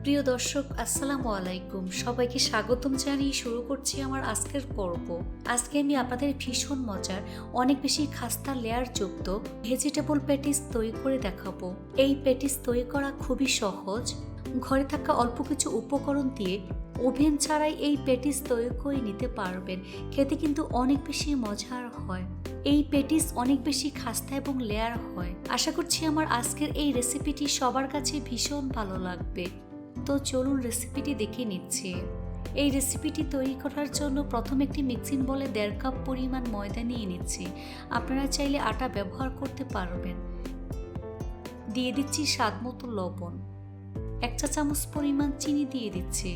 প্রিয় দর্শক, আসসালামু আলাইকুম। সবাইকে স্বাগতম জানিয়ে শুরু করছি আমার আজকের পর্ব। আজকে আমি আপনাদের ভীষণ মজার, অনেক বেশি খাস্তা লেয়ার যুক্ত ভেজিটেবল প্যাটিস তৈরি করে দেখাবো। এই প্যাটিস তৈরি করা খুবই সহজ। ঘরে থাকা অল্প কিছু উপকরণ দিয়ে ওভেন ছাড়াই এই প্যাটিস তৈরি করে নিতে পারবেন। খেতে কিন্তু অনেক বেশি মজার হয়। এই প্যাটিস অনেক বেশি খাস্তা এবং লেয়ার হয়। আশা করছি আমার আজকের এই রেসিপিটি সবার কাছে ভীষণ ভালো লাগবে। তো চলুন রেসিপিটি দেখে নিচ্ছি। এই রেসিপিটি তৈরি করার জন্য প্রথমে একটি মিক্সিং বলে 1.5 কাপ পরিমাণ ময়দা নিয়ে নিচ্ছি। আপনারা চাইলে আটা ব্যবহার করতে পারবেন। দিয়ে দিচ্ছি স্বাদ মতো লবণ, 1 চা চামচ পরিমাণ চিনি দিয়ে দিচ্ছি,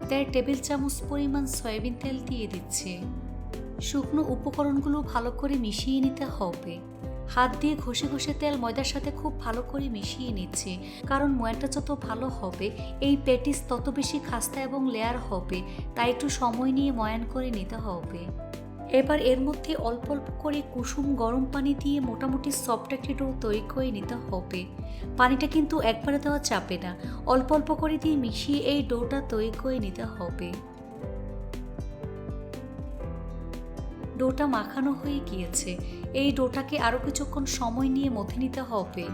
1.5 টেবিল চামচ পরিমাণ সয়াবিন তেল দিয়ে দিচ্ছি। শুকনো উপকরণগুলো ভালো করে মিশিয়ে নিতে হবে। হাত দিয়ে ঘষে ঘষে তেল ময়দার সাথে খুব ভালো করে মিশিয়ে নিচ্ছি, কারণ ময়দাটা যত ভালো হবে এই প্যাটিস তত বেশি খাস্তা এবং লেয়ার হবে, তাই একটু সময় নিয়ে ময়ান করে নিতে হবে। এবার এর মধ্যে অল্প অল্প করে কুসুম গরম পানি দিয়ে মোটামুটি সফট একটি ডো তৈরি করে নিতে হবে। পানিটা কিন্তু একবারে দেওয়া যাবে না, অল্প অল্প করে দিয়ে মিশিয়ে এই ডোটা তৈরি করে নিতে হবে। ডোটা মাখানো হয়ে গিয়েছে। এই ডোটাকে আরো কিছুক্ষণ সময় নিয়ে মথে নিতে হবে।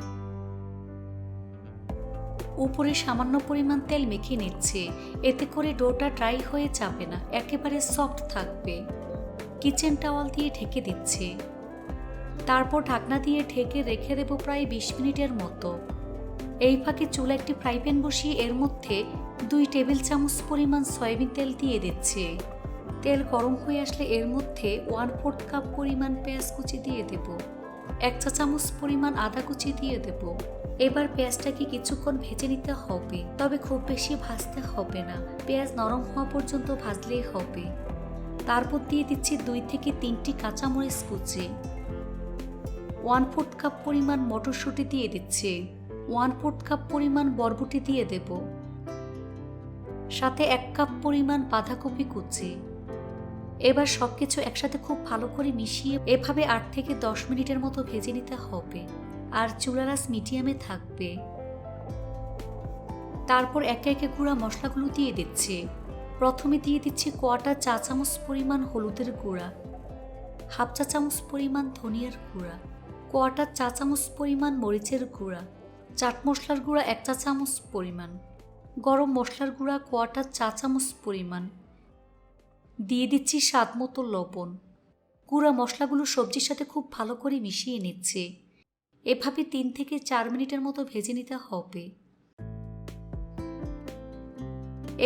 উপরে সামান্য পরিমাণ তেল মেখে নিচ্ছে, এতে করে ডোটা ড্রাই হয়ে যাবে না, একেবারে সফট থাকবে। কিচেন টাওয়াল দিয়ে ঢেকে দিচ্ছে। তারপর ঢাকনা দিয়ে ঢেকে রেখে দেব প্রায় 20 মিনিটের মতো। এই ফাঁকে চুলা একটি ফ্রাই প্যান বসিয়ে এর মধ্যে 2 টেবিল চামচ পরিমাণ সয়াবিন তেল দিয়ে দিচ্ছে। তেল গরম হয়ে আসলে এর মধ্যে 1/4 কাপ পরিমাণ পেঁয়াজ কুচি দিয়ে দেব, 1 চা চামচ পরিমাণ আদা কুচি দিয়ে দেব। এবার পেঁয়াজটাকে কিছুক্ষণ ভেজে নিতে হবে, তবে খুব বেশি ভাজতে হবে না, পেঁয়াজ নরম হওয়া পর্যন্ত ভাজলেই হবে। তারপর দিয়ে দিচ্ছি 2 থেকে 3টি কাঁচামরিচ কুচি, 1/4 কাপ পরিমাণ মটরশুঁটি দিয়ে দিচ্ছি, 1/4 কাপ পরিমাণ বরবটি দিয়ে দেব, সাথে 1 কাপ পরিমাণ বাঁধাকপি কুচি। এবার সবকিছু একসাথে খুব ভালো করে মিশিয়ে এভাবে 8 থেকে 10 মিনিটের মতো ভেজে নিতে হবে, আর চুলার আঁচ মিডিয়ামে থাকবে। তারপর একে একে গুঁড়া মশলাগুলো দিয়ে দিচ্ছি। প্রথমে দিয়ে দিচ্ছি 1/4 চা চামচ পরিমাণ হলুদের গুঁড়া, 1/2 চা চামচ পরিমাণ ধনিয়ার গুঁড়া, 1/4 চা চামচ পরিমাণ মরিচের গুঁড়া, চাট মশলার গুঁড়া 1 চা চামচ পরিমাণ, গরম মশলার গুঁড়া 1/4 চা চামচ পরিমাণ, দিয়ে দিচ্ছি স্বাদ মতো লবণ। গুঁড়া মশলাগুলো সবজির সাথে খুব ভালো করে মিশিয়ে নিচ্ছে। এভাবে 3 থেকে 4 মিনিটের মতো ভেজে নিতে হবে।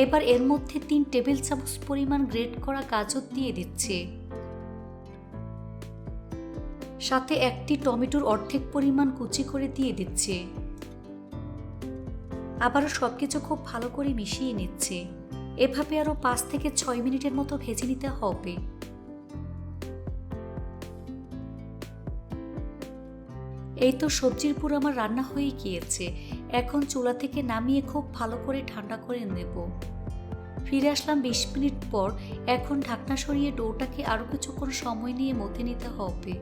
এবার এর মধ্যে 3 টেবিল চামচ পরিমাণ গ্রেট করা গাজর দিয়ে দিচ্ছে, সাথে একটি টমেটোর অর্ধেক পরিমাণ কুচি করে দিয়ে দিচ্ছে। আবারও সবকিছু খুব ভালো করে মিশিয়ে নিচ্ছে। এভাবে আরো 5 থেকে 6 মিনিটের মতো ভেজে নিতে হবে। এই তো সবজির পুরো আমার রান্না হয়ে গিয়েছে। এখন চুলা থেকে নামিয়ে খুব ভালো করে ঠান্ডা করে নেব। ফিরে আসলাম 20 মিনিট পর। এখন ঢাকনা সরিয়ে ডোটাকে আরো কিছুক্ষণ সময় নিয়ে মথে নিতে হবে।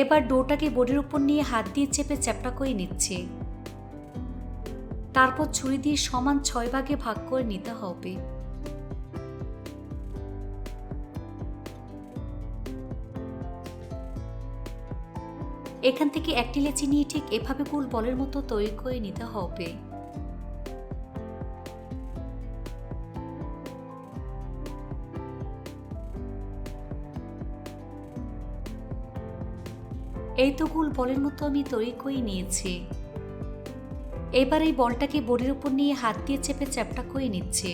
এবার ডোটাকে বোর্ডের উপর নিয়ে হাত দিয়ে চেপে চ্যাপ্টা করে নিচ্ছে। তারপর ছুরি দিয়ে সমান 6 ভাগে ভাগ করে নিতে হবে। এখান থেকে একটি লেচি নিয়ে ঠিক এভাবে গোল বলের মতো তৈরি করে নিতে হবে। এই তো গোল বলের মতো আমি তৈরি করে নিয়েছি। এবার এই বলটাকে বোর্ডের উপর নিয়ে হাত দিয়ে চেপে চ্যাপ্টা করে নিচ্ছে।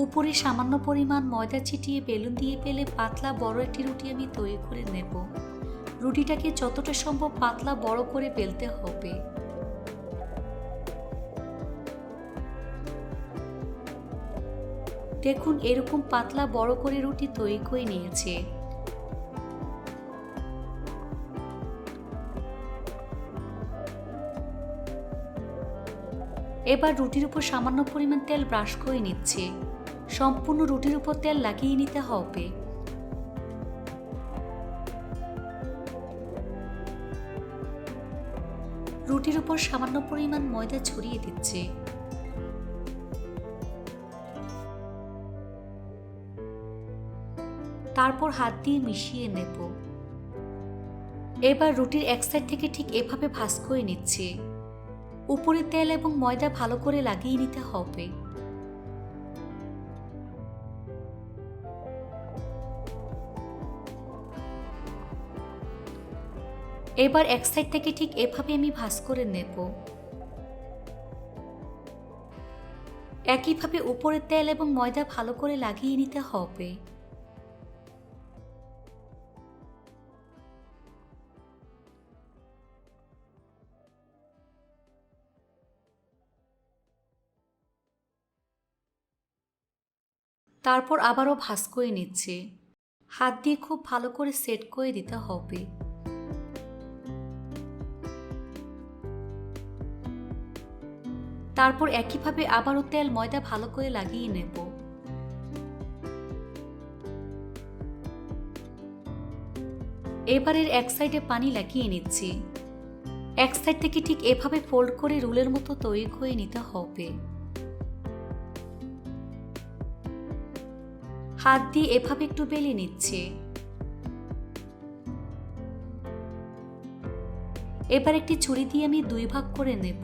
উপরে সামান্য পরিমাণ ময়দা ছিটিয়ে বেলুন দিয়ে পেলে পাতলা বড় একটি রুটি আমি তৈরি করে নেব। রুটিটাকে যতটা সম্ভব পাতলা বড় করে বেলতে হবে। দেখুন, এরকম পাতলা বড় করে রুটি তৈরি করে নিয়েছে। এবার রুটির উপর সামান্য পরিমাণ তেল ব্রাশ করে নিচ্ছে। সম্পূর্ণ রুটির উপর তেল লাগিয়ে নিতে হবে। রুটির উপর সামান্য পরিমাণ ময়দা ছড়িয়ে দিচ্ছি। তারপর হাত দিয়ে মিশিয়ে নেব। এবার রুটির এক সাইড থেকে ঠিক এভাবে ভাঁজ করে নিচ্ছি। উপরে তেল এবং ময়দা ভালো করে লাগিয়ে নিতে হবে। এবার এক সাইড থেকে ঠিক এভাবে আমি ভাঁজ করে নেব। একইভাবে উপরে তেল এবং ময়দা ভালো করে লাগিয়ে নিতে হবে। তারপর আবারও ভাঁজ করে নিচ্ছে। হাত দিয়ে খুব ভালো করে সেট করে দিতে হবে। তারপর একইভাবে আবারও তেল ময়দা ভালো করে লাগিয়ে নেব। এবারের এক সাইডে পানি লাগিয়ে নিচ্ছি। এক সাইড থেকে ঠিক এভাবে ফোল্ড করে রুলের মতো তৈরি করে নিতে হবে। হাত দিয়ে এভাবে একটু বেলে নিচ্ছে। এবার একটি ছুরি দিয়ে আমি 2 ভাগ করে নেব।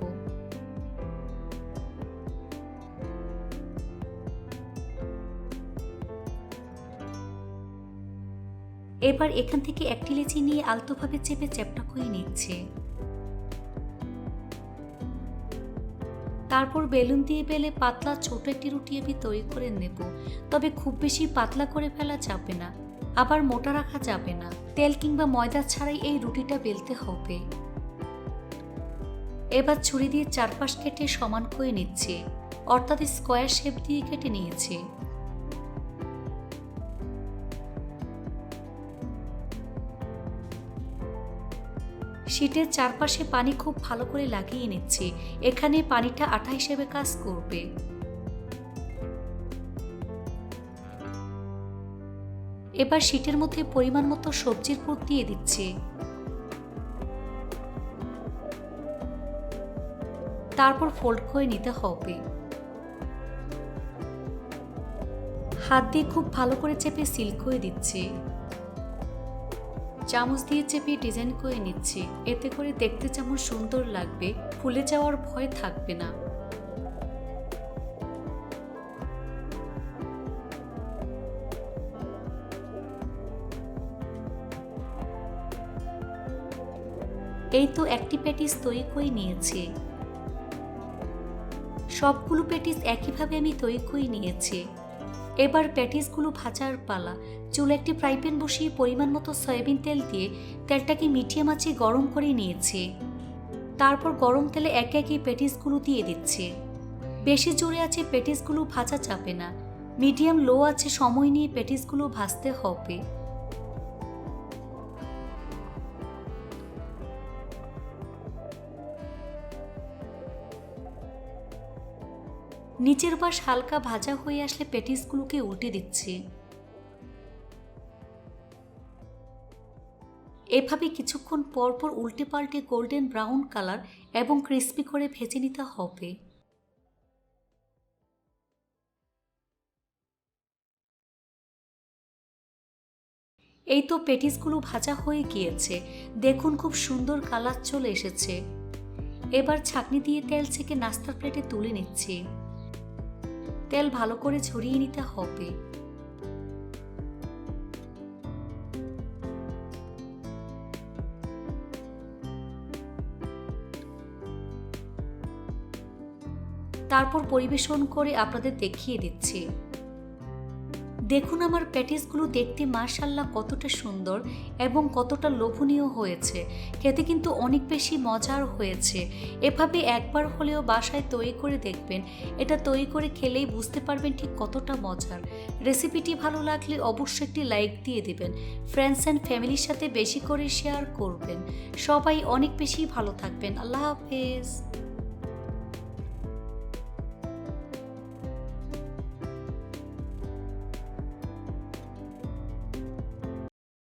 এবার এখান থেকে একটি লেচি নিয়ে আলতোভাবে চেপে চ্যাপ্টা করে নিচ্ছে। তারপর বেলুন দিয়ে বেলে পাতলা ছোট একটি রুটি আমি তৈরি করে নেব। তবে খুব বেশি পাতলা করে ফেলা যাবে না, আবার মোটা রাখা যাবে না। তেল কিংবা ময়দা ছাড়াই এই রুটিটা বেলতে হবে। এবার ছুরি দিয়ে চারপাশ কেটে সমান করে নিচ্ছে, অর্থাৎ স্কোয়ার শেপ দিয়ে কেটে নিয়েছে। শীটের চারপাশে পানি খুব ভালো করে লাগিয়ে নিচ্ছে। এখানে পানিটা আঠা হিসেবে কাজ করবে। এবার শীটের মধ্যে পরিমাণ মতো সবজির পুর দিয়ে দিচ্ছে। তারপর ফোল্ড করে নিতে হবে। হাত দিয়ে খুব ভালো করে চেপে সিল করে দিচ্ছে। চামচ দিয়ে চেপে ডিজাইন করে নিচ্ছি। এতে করে দেখতে যেমন সুন্দর লাগবে, ফুলে যাওয়ার ভয় থাকবে না। এই তো একটি প্যাটিস তৈরি করে নিয়েছি। সবগুলো প্যাটিস একইভাবে আমি তৈরি করে নিয়েছি। এবার প্যাটিসগুলো ভাজার পালা। চুলে একটি ফ্রাই প্যান বসিয়ে পরিমাণ মতো সয়াবিন তেল দিয়ে তেলটাকে মিডিয়াম আঁচে গরম করে নিয়েছি। তারপর গরম তেলে একে একে প্যাটিসগুলো দিয়ে দিচ্ছি। বেশি জোরে আছে প্যাটিসগুলো ভাজা যাবে না, মিডিয়াম লো আছে সময় নিয়ে প্যাটিসগুলো ভাজতে হবে। নিচের পাশ হালকা ভাজা হয়ে আসলে প্যাটিসগুলোকে উল্টে দিচ্ছি। এভাবে কিছুক্ষণ পর পর উল্টে পাল্টে গোল্ডেন ব্রাউন কালার এবং ক্রিস্পি করে ভেজে নিতে হবে। এই তো প্যাটিসগুলো ভাজা হয়ে গিয়েছে। দেখুন খুব সুন্দর কালার চলে এসেছে। এবার ছাঁকনি দিয়ে তেল ছেঁকে নাস্তার প্লেটে তুলে নিচ্ছি। তেল ভালো করে ঝরিয়ে নিতে হবে। তারপর পরিবেশন করে আপনাদের দেখিয়ে দিচ্ছি। দেখুন আমার প্যাটিসগুলো দেখতে মাশাআল্লাহ কতটা সুন্দর এবং কতটা লোভনীয় হয়েছে। খেতে কিন্তু অনেক বেশি মজার হয়েছে। এভাবে একবার হলেও বাসায় তৈরি করে দেখবেন। এটা তৈরি করে খেলেই বুঝতে পারবেন ঠিক কতটা মজার। রেসিপিটি ভালো লাগলে অবশ্যই একটি লাইক দিয়ে দিবেন। ফ্রেন্ডস অ্যান্ড ফ্যামিলির সাথে বেশি করে শেয়ার করবেন। সবাই অনেক বেশি ভালো থাকবেন। আল্লাহ হাফেজ।